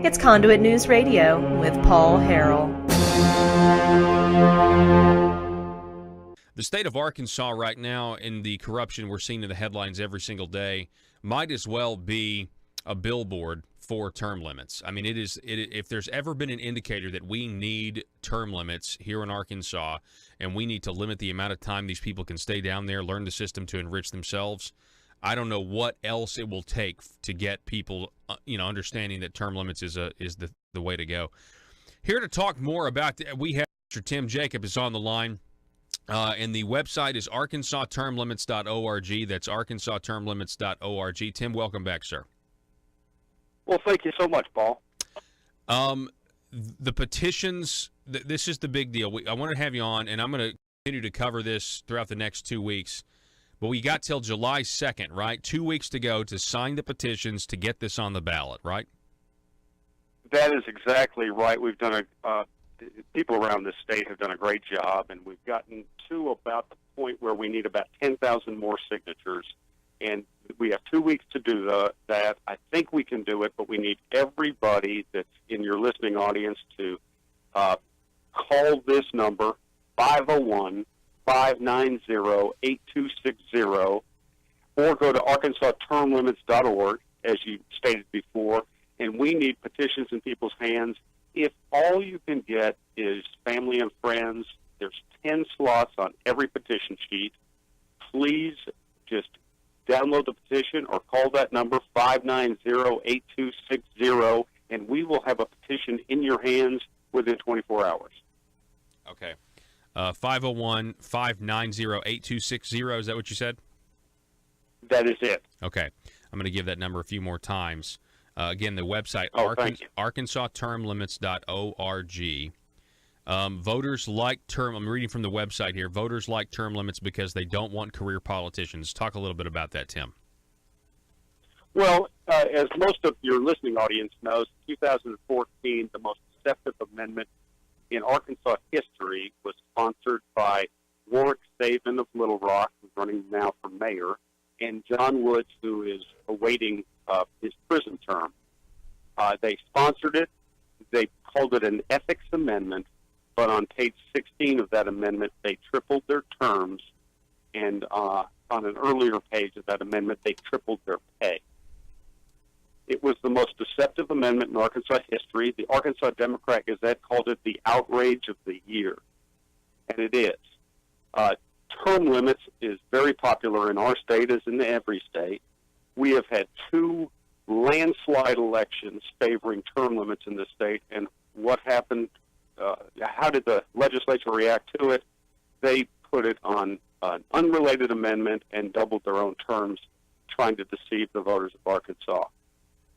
It's Conduit News Radio with Paul Harrell. The state of Arkansas right now, and the corruption we're seeing in the headlines every single day, might as well be a billboard for term limits. I mean, if there's ever been an indicator that we need term limits here in Arkansas and we need to limit the amount of time these people can stay down there, learn the system to enrich themselves, I don't know what else it will take to get people, understanding that term limits is the way to go. Here to talk more about we have Mr. Tim Jacob is on the line, and the website is arkansastermlimits.org. That's arkansastermlimits.org. Tim, welcome back, sir. Well, thank you so much, Paul. The petitions, this is the big deal. I want to have you on, and I'm going to continue to cover this throughout the next 2 weeks. But we got till July 2nd, right? 2 weeks to go to sign the petitions to get this on the ballot, right? That is exactly right. We've done people around this state have done a great job, and we've gotten to about the point where we need about 10,000 more signatures. And we have 2 weeks to do that. I think we can do it, but we need everybody that's in your listening audience to call this number, 501-590-8260, or go to arkansastermlimits.org, as you stated before, and we need petitions in people's hands. If all you can get is family and friends, there's 10 slots on every petition sheet. Please just download the petition or call that number, 590-8260, and we will have a petition in your hands within 24 hours. Okay. 501-590-8260. Is that what you said? That is it. Okay. I'm going to give that number a few more times. Again, the website, arkansastermlimits.org. Voters like term, I'm reading from the website here, voters like term limits because they don't want career politicians. Talk a little bit about that, Tim. Well, as most of your listening audience knows, 2014, the most deceptive amendment in Arkansas history was sponsored by Warwick Saban of Little Rock, who's running now for mayor, and John Woods, who is awaiting his prison term. They sponsored it. They called it an ethics amendment, but on page 16 of that amendment, they tripled their terms, and on an earlier page of that amendment, they tripled their pay. It was the most deceptive amendment in Arkansas history. The Arkansas Democrat Gazette called it the outrage of the year, and it is. Term limits is very popular in our state, as in every state. We have had 2 landslide elections favoring term limits in the state, and what happened, how did the legislature react to it? They put it on an unrelated amendment and doubled their own terms, trying to deceive the voters of Arkansas.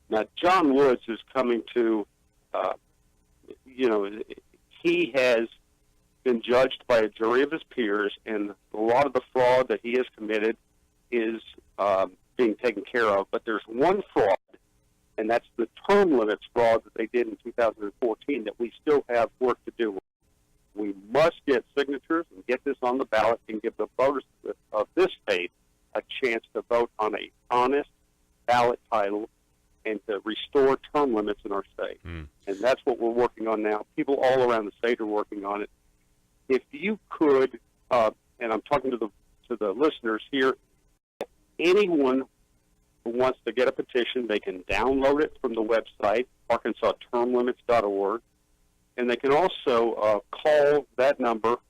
Now, John Woods is coming to, he has been judged by a jury of his peers, and a lot of the fraud that he has committed is being taken care of. But there's one fraud, and that's the term limits fraud that they did in 2014 that we still have work to do. We must get signatures and get this on the ballot and give the voters of this state a chance to vote on an honest ballot title and to restore term limits in our state. And that's what we're working on now. People all around the state are working on it. If you could, and I'm talking to the listeners here, anyone who wants to get a petition, they can download it from the website, arkansastermlimits.org, and they can also call that number,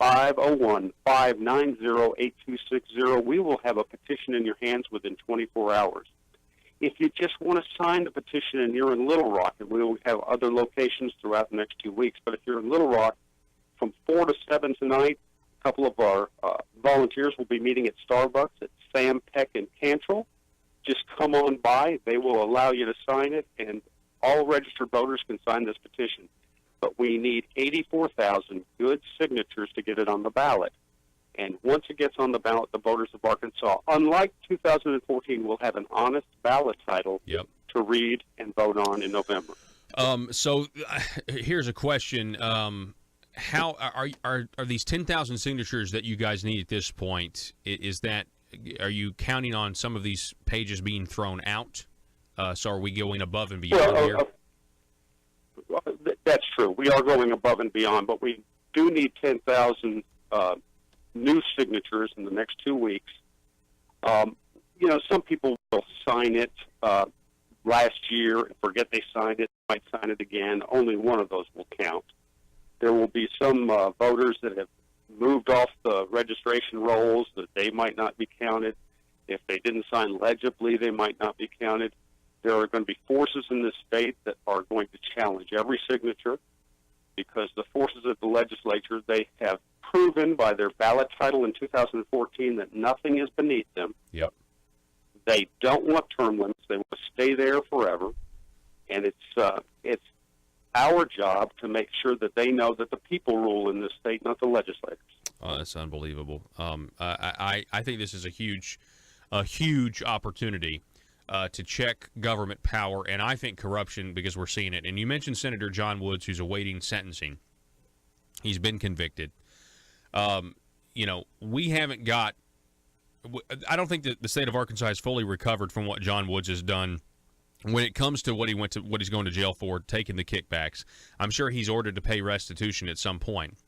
501-590-8260. We will have a petition in your hands within 24 hours. If you just want to sign the petition and you're in Little Rock, and we will have other locations throughout the next 2 weeks, but if you're in Little Rock, from 4 to 7 tonight, a couple of our volunteers will be meeting at Starbucks at Sam Peck and Cantrell. Just come on by. They will allow you to sign it, and all registered voters can sign this petition. But we need 84,000 good signatures to get it on the ballot. And once it gets on the ballot, the voters of Arkansas, unlike 2014, will have an honest ballot title to read and vote on in November. So here's a question. How are these 10,000 signatures that you guys need at this point? Are you counting on some of these pages being thrown out? So are we going above and beyond here? That's true. We are going above and beyond, but we do need 10,000 new signatures in the next 2 weeks. Some people will sign it last year and forget they signed it, might sign it again. Only one of those will count. There will be some voters that have moved off the registration rolls that they might not be counted. If they didn't sign legibly, they might not be counted. There are going to be forces in this state that are going to challenge every signature because the forces of the legislature, they have proven by their ballot title in 2014 that nothing is beneath them. Yep. They don't want term limits. They want to stay there forever. And it's our job to make sure that they know that the people rule in this state, not the legislators. Oh, that's unbelievable. I think this is a huge opportunity to check government power, and I think corruption, because we're seeing it. And you mentioned Senator John Woods, who's awaiting sentencing. He's been convicted. We haven't got – I don't think that the state of Arkansas has fully recovered from what John Woods has done when it comes to what he's going to jail for, taking the kickbacks. I'm sure he's ordered to pay restitution at some point.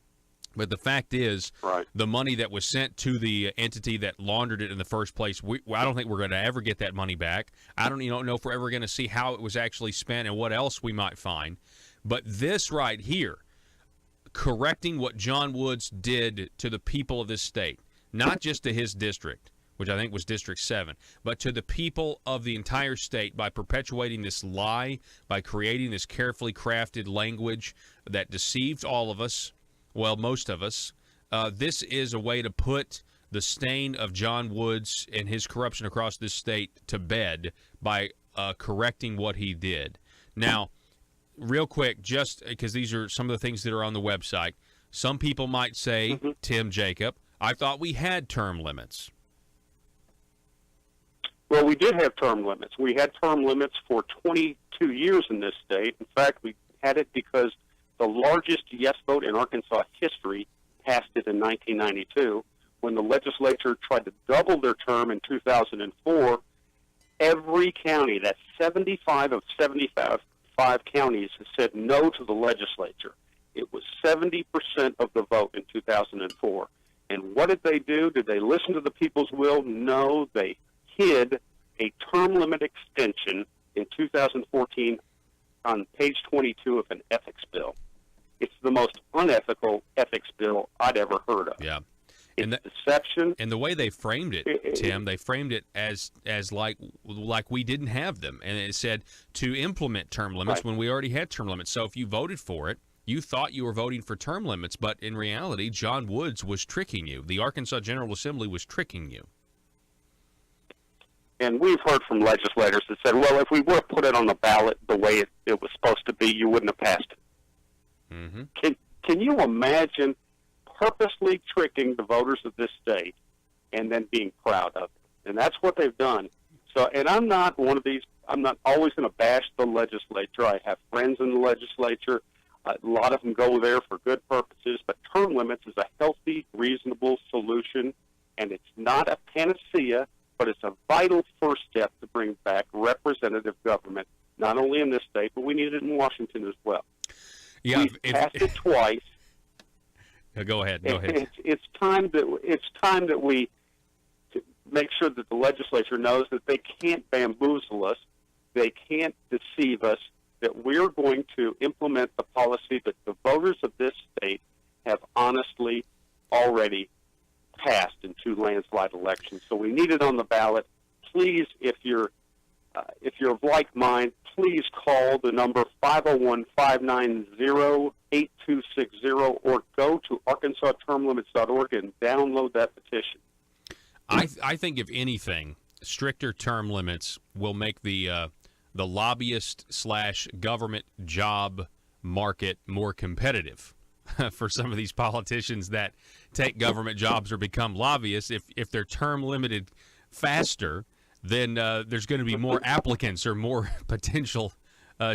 But the fact is, right, the money that was sent to the entity that laundered it in the first place, I don't think we're going to ever get that money back. I don't know if we're ever going to see how it was actually spent and what else we might find. But this right here, correcting what John Woods did to the people of this state, not just to his district, which I think was District 7, but to the people of the entire state by perpetuating this lie, by creating this carefully crafted language that deceived all of us, well, most of us. This is a way to put the stain of John Woods and his corruption across this state to bed by correcting what he did. Now, real quick, just because these are some of the things that are on the website, some people might say, Tim Jacob, I thought we had term limits. Well, we did have term limits. We had term limits for 22 years in this state. In fact, we had it because the largest yes vote in Arkansas history passed it in 1992. When the legislature tried to double their term in 2004, every county, that's 75 of 75 counties, said no to the legislature. It was 70% of the vote in 2004. And what did they do? Did they listen to the people's will? No, they hid a term limit extension in 2014 on page 22 of an ethics bill. It's the most unethical ethics bill I'd ever heard of. Yeah. It's deception. And the way they framed it, Tim, they framed it as like we didn't have them. And it said to implement term limits Right. when we already had term limits. So if you voted for it, you thought you were voting for term limits, but in reality, John Woods was tricking you. The Arkansas General Assembly was tricking you. And we've heard from legislators that said, well, if we would have put it on the ballot the way it was supposed to be, you wouldn't have passed it. Mm-hmm. Can you imagine purposely tricking the voters of this state and then being proud of it? And that's what they've done. So, and I'm not one of these, I'm not always going to bash the legislature. I have friends in the legislature. A lot of them go there for good purposes, but term limits is a healthy, reasonable solution, and it's not a panacea, but it's a vital first step to bring back representative government, not only in this state, but we need it in Washington as well. Yeah, We've passed it twice. Go ahead. It's time that we make sure that the legislature knows that they can't bamboozle us, they can't deceive us, that we're going to implement the policy that the voters of this state have honestly already passed in 2 landslide elections. So we need it on the ballot. Please, if you're of like mind, please call the number 501-590-8260 or go to arkansastermlimits.org and download that petition. I think, if anything, stricter term limits will make the lobbyist/government job market more competitive for some of these politicians that take government jobs or become lobbyists. If they're term limited faster, then there's going to be more applicants or more potential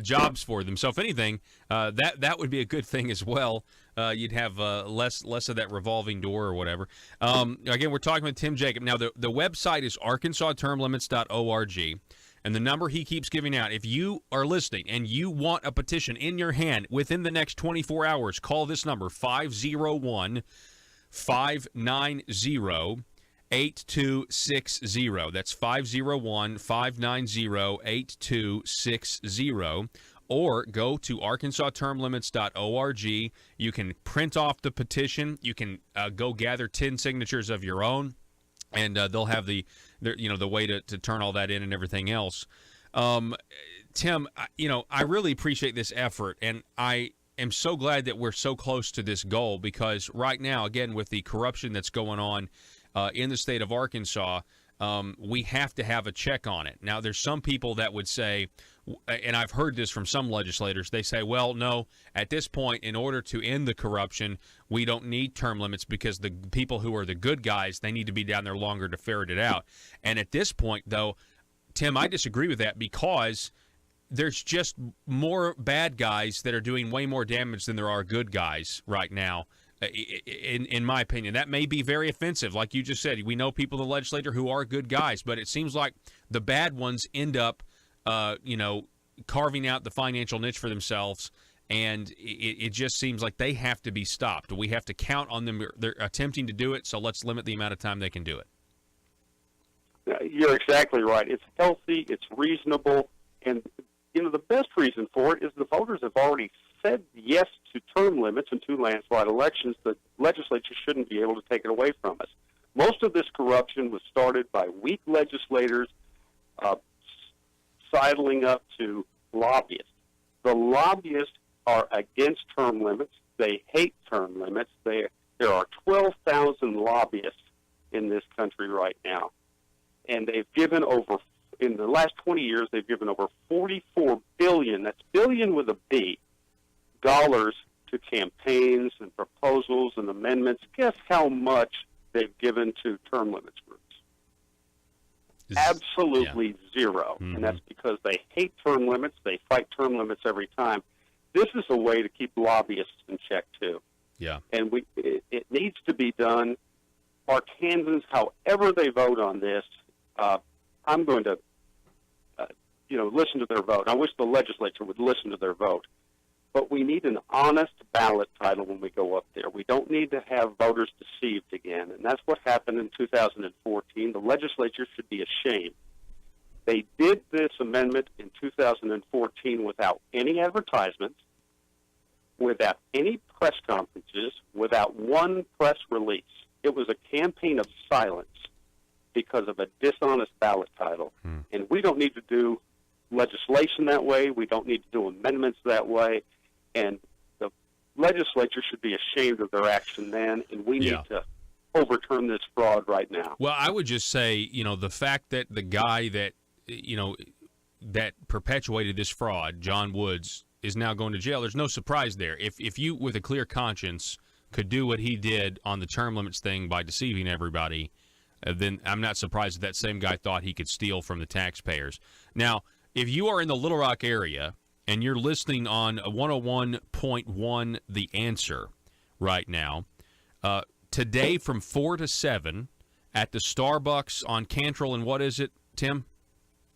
jobs for them. So if anything, that would be a good thing as well. You'd have less of that revolving door or whatever. Again, we're talking with Tim Jacob. Now, the website is arkansastermlimits.org. And the number he keeps giving out, if you are listening and you want a petition in your hand within the next 24 hours, call this number, 501-590-8260. That's 501-590-8260. Or go to arkansastermlimits.org. You can print off the petition. You can go gather 10 signatures of your own, and they'll have the way to turn all that in and everything else. Tim, I really appreciate this effort, and I am so glad that we're so close to this goal, because right now, again, with the corruption that's going on in the state of Arkansas, we have to have a check on it. Now, there's some people that would say, and I've heard this from some legislators, they say, well, no, at this point, in order to end the corruption, we don't need term limits because the people who are the good guys, they need to be down there longer to ferret it out. And at this point, though, Tim, I disagree with that, because there's just more bad guys that are doing way more damage than there are good guys right now. In my opinion, that may be very offensive. Like you just said, we know people in the legislature who are good guys, but it seems like the bad ones end up, carving out the financial niche for themselves, and it just seems like they have to be stopped. We have to count on them. They're attempting to do it, so let's limit the amount of time they can do it. You're exactly right. It's healthy, it's reasonable, and the best reason for it is the voters have already said yes to term limits in 2 landslide elections. The legislature shouldn't be able to take it away from us. Most of this corruption was started by weak legislators sidling up to lobbyists. The lobbyists are against term limits. They hate term limits. There are 12,000 lobbyists in this country right now, and they've given over, in the last 20 years, they've given over $44 billion, that's billion with a B, dollars to campaigns and proposals and amendments. Guess how much they've given to term limits groups? Absolutely zero. Mm-hmm. And that's because they hate term limits. They fight term limits every time. This is a way to keep lobbyists in check, too. Yeah. And it needs to be done. Arkansans, however they vote on this, I'm going to listen to their vote. I wish the legislature would listen to their vote. But we need an honest ballot title when we go up there. We don't need to have voters deceived again. And that's what happened in 2014. The legislature should be ashamed. They did this amendment in 2014 without any advertisements, without any press conferences, without one press release. It was a campaign of silence because of a dishonest ballot title. And we don't need to do legislation that way. We don't need to do amendments that way. And the legislature should be ashamed of their action then, and we need to overturn this fraud right now. Well, I would just say, the fact that the guy that, that perpetuated this fraud, John Woods, is now going to jail, there's no surprise there. If you, with a clear conscience, could do what he did on the term limits thing by deceiving everybody, then I'm not surprised that same guy thought he could steal from the taxpayers. Now, if you are in the Little Rock area and you're listening on 101.1 The Answer right now, today from 4 to 7 at the Starbucks on Cantrell, and what is it, Tim?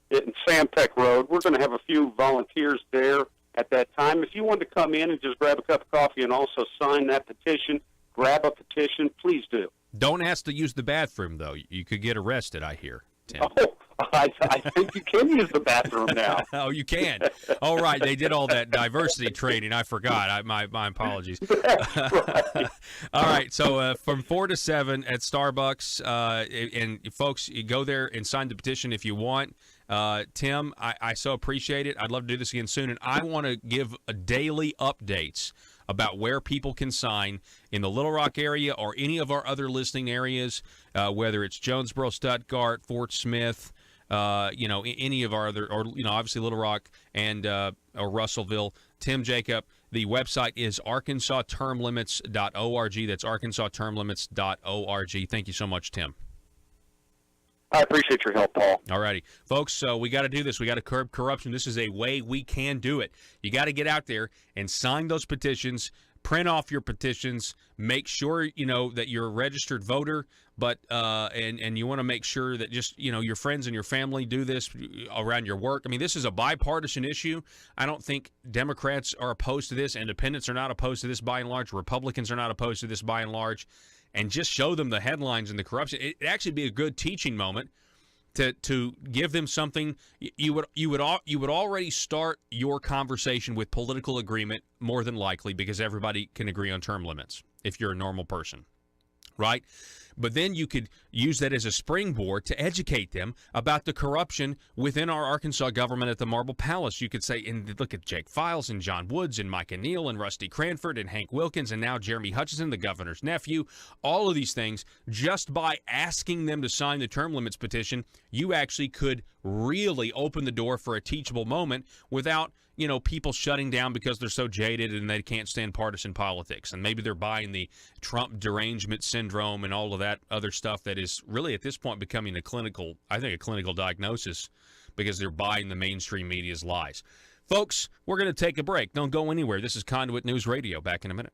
In Samtec Road. We're going to have a few volunteers there at that time. If you want to come in and just grab a cup of coffee and also sign that petition, grab a petition, please do. Don't ask to use the bathroom, though. You could get arrested, I hear, Tim. Oh, I think you can use the bathroom now. Oh, you can. All right. They did all that diversity training. I forgot. My apologies. Right. All right. So from 4 to 7 at Starbucks, and folks, you go there and sign the petition if you want. Tim, I so appreciate it. I'd love to do this again soon. And I want to give daily updates about where people can sign in the Little Rock area or any of our other listening areas, whether it's Jonesboro, Stuttgart, Fort Smith, any of our other, or, obviously Little Rock and or Russellville. Tim Jacob, the website is arkansastermlimits.org. That's arkansastermlimits.org. Thank you so much, Tim. I appreciate your help, Paul. All righty. Folks, so we got to do this. We got to curb corruption. This is a way we can do it. You got to get out there and sign those petitions. print off your petitions, make sure that you're a registered voter, but and you want to make sure that just your friends and your family do this around your work. I mean, this is a bipartisan issue. I don't think Democrats are opposed to this, independents are not opposed to this by and large, Republicans are not opposed to this by and large, and just show them the headlines and the corruption. It'd actually be a good teaching moment to give them something. You would already start your conversation with political agreement, more than likely, because everybody can agree on term limits if you're a normal person, right? But then you could use that as a springboard to educate them about the corruption within our Arkansas government at the Marble Palace. You could say, and look at Jake Files and John Woods and Micah Neal and Rusty Cranford and Hank Wilkins and now Jeremy Hutchison, the governor's nephew. All of these things, just by asking them to sign the term limits petition, you actually could really open the door for a teachable moment without people shutting down because they're so jaded and they can't stand partisan politics. And maybe they're buying the Trump derangement syndrome and all of that other stuff that is really at this point becoming a clinical diagnosis because they're buying the mainstream media's lies. Folks, we're going to take a break. Don't go anywhere. This is Conduit News Radio. Back in a minute.